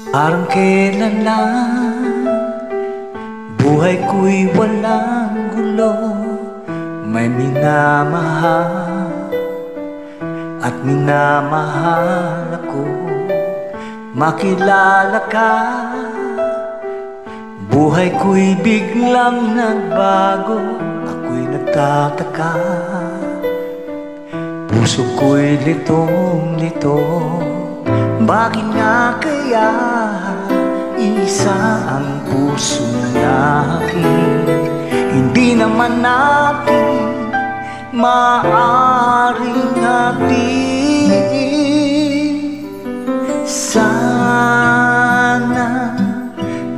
Parang kailan lang buhay ko'y walang gulo. May minamahal at minamahal ako. Makilala ka, buhay ko'y biglang nagbago. Ako'y nagtataka, puso ko'y litong-lito. Bakit nga kaya isa ang puso natin? Hindi naman natin maaaring hatiin. Sana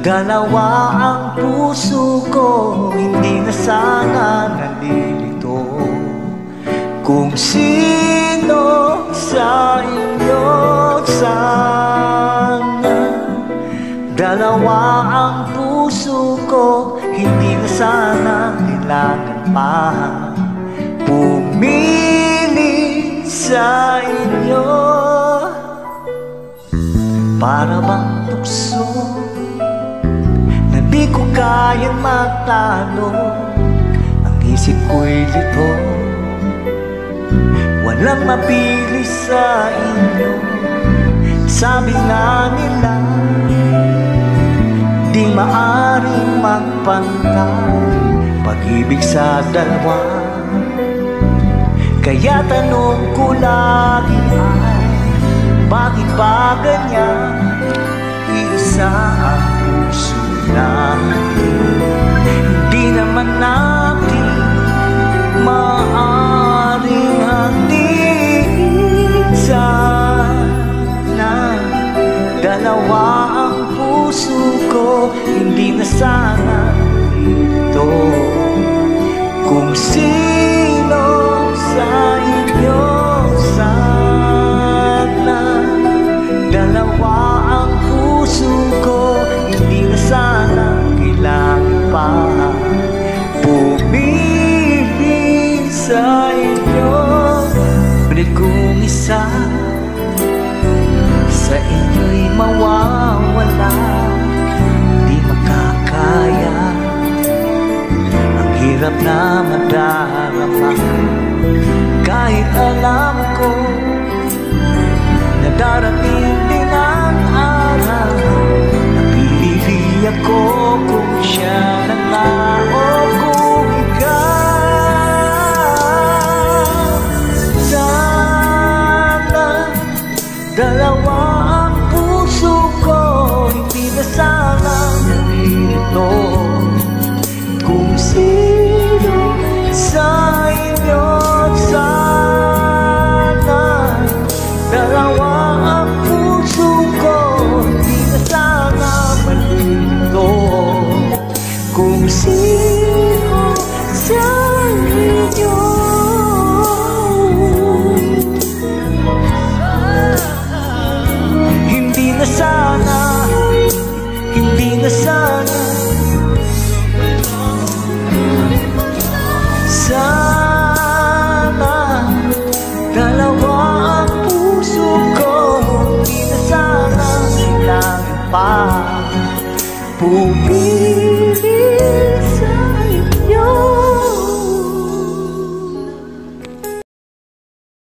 dalawa ang puso ko, hindi na sana nalilito. Kung sino sa inyo, sana dalawa ang puso ko, hindi na sana kailangan pa pumili sa inyo. Para bang tukso na di ko kayang matalo, ang isip ko'y lito, walang mapili sa inyo. Sabi nga nila, di maaring magpantay pag-ibig sa dalawa. Kaya tanong ko lagi ay, bakit ba ganyan? Isa ang puso natin, hindi naman natin maaring hatiin. Sana dalawa ang puso ko, hindi na sana ito. Kung sino sa inyo, sana dalawa ang puso ko, hindi na sana kailangan pa pumili sa inyo. Pilit kong isa sa inyo'y mawawala, di makakaya, ang hirap na madarama. Kahit alam ko na darating din ang araw, napili ako kung siya na nga o kung ikaw. Sana dalawa ang puso ko, hindi na sana nalito. Kung sino sa inyo, sana dalawa ang puso ko, hindi na sana malito. Kung sino sa inyo, hindi na sana, hindi na sana